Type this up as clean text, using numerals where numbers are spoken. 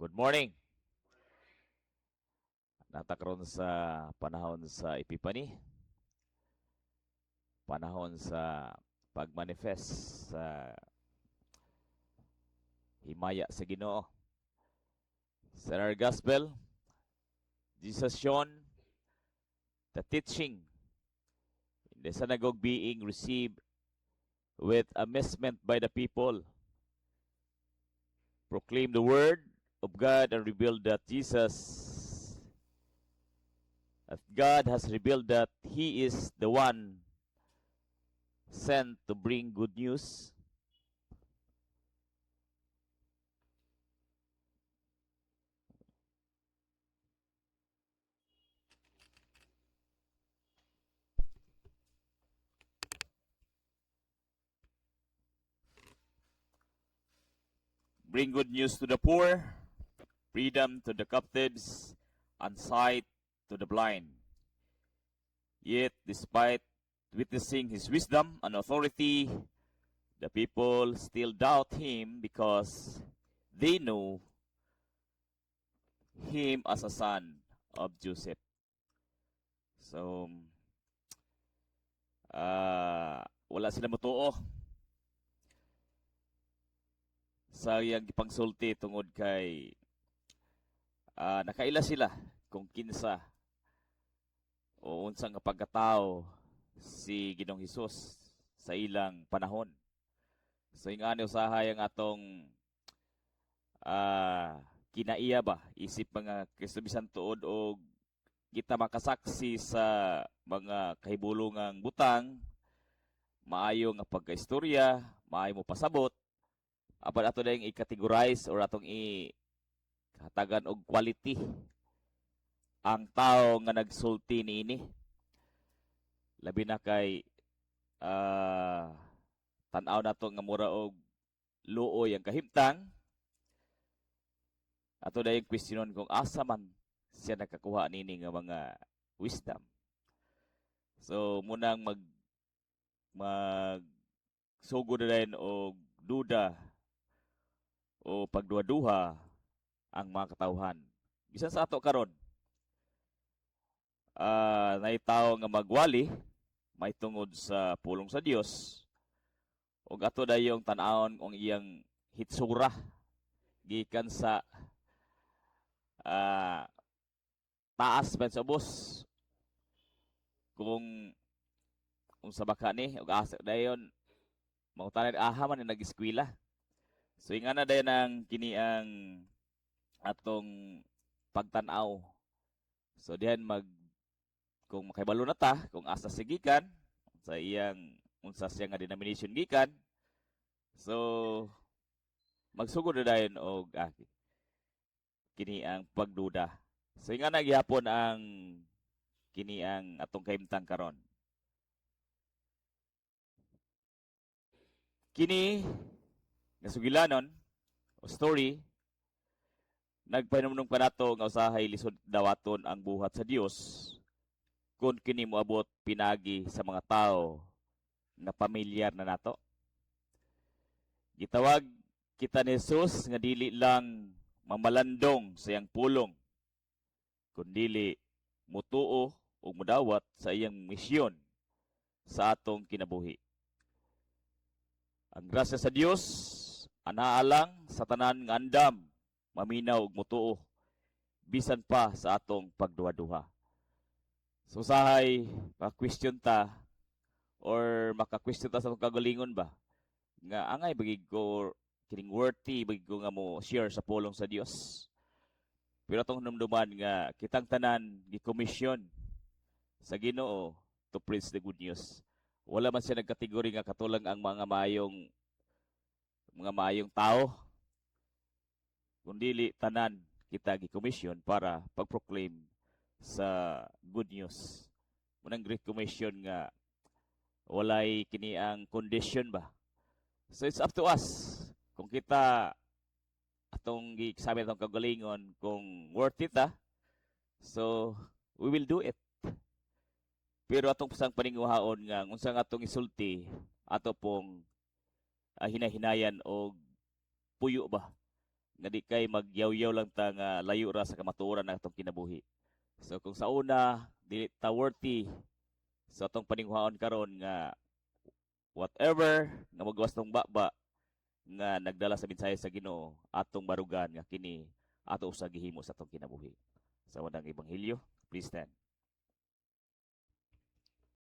Good morning. Natakron sa panahon sa Epipany, panahon sa pagmanifest sa himaya sa Ginoo. Sa our gospel, Jesus shown the teaching in the synagogue being received with amazement by the people. Proclaim the word of God and revealed that God has revealed that He is the one sent to bring good news. Bring good news to the poor, freedom to the captives, and sight to the blind. Yet, despite witnessing his wisdom and authority, the people still doubt him because they know him as a son of Joseph. So, wala sila motuo sa iyang gipangsulti tungod kay nakaila sila kung kinsa o unsang kapagkatao si Ginoong Hesus sa ilang panahon. So ingani usahay ang atong kinaiya ba isip mga Kristo bisan tuod o kita makasaksi sa mga kahibulungang butang, maayo nga pagkaistorya, maayo mo pasabot, apan ato dayong i-categorize or atong i-hatagan og quality ang tao nga nagsulti niini. Labi na kay tan-aw nato nga mura og luoy ang kahimtang. Ato dayong questionon kung asa man siya nakakuha nini nga mga wisdom. So munang mag sugod na rin og duda o pagduha-duha ang mga katawhan. Bisan sa ato karon, naitaw nga magwali may tungod sa pulong sa Dios ug ato dayong tan-awon ang iyang hitsura gikan sa taas man sa bus kung sa baka ni ug asa dayon mautanay aha man nag-eskwela. So ingana dayon ang kini ang atong pagtan-aw. So diyan kung makahibalo na ta kung asa siya gikan sa iyang unsa siya nga denomination gikan. So magsugod na dayon og kini ang pagduda. So ingana gihapon ang kini ang atong kahimtang karon. Kini nga sugilanon o story nagpahinumdum pa nato nga usahay lisod dawaton ang buhat sa Dios kung kini moabot pinagi sa mga tao na pamilyar na nato. Gitawag kita ni Jesus nga dili lang mamalandong sa iyang pulong kundi mutuo o mudawat sa iyang misyon sa atong kinabuhi. Ang grasya sa Dios anaalang sa tanan nga andam maminaw og mutuo bisan pa sa atong pagduha-duha. So sahay maka-question ta or maka-question ta sa atong kagalingon ba nga angay bagig ko kining worthy bagig ko nga mo share sa pulong sa Dios. Pero atong numduman nga kitang tanan gikomisyon sa Ginoo to preach the good news. Wala man siya nagkategory nga katulang ang mga maayong tao kundi tanan kita gikomisyon para pag-proclaim sa good news. Munang great commission nga walay kini ang condition ba. So it's up to us kung kita atong gisabi atong kagalingon kung worth it so we will do it. Pero atong pasang paninguhaon nga unsang atong isulti ato pong hinahinayan og puyo ba nga di kay magyaw-yaw lang ta nga layo ra sa kamatuoran ng atong kinabuhi. So kung sa una dili ta worthy sa atong paninghuaon karon nga whatever nga magawas tong baba nga nagdala sa mensahe sa Ginoo atong barugan nga kini ato usa gihimo sa atong kinabuhi. Sa wadang ebanghelyo, please stand.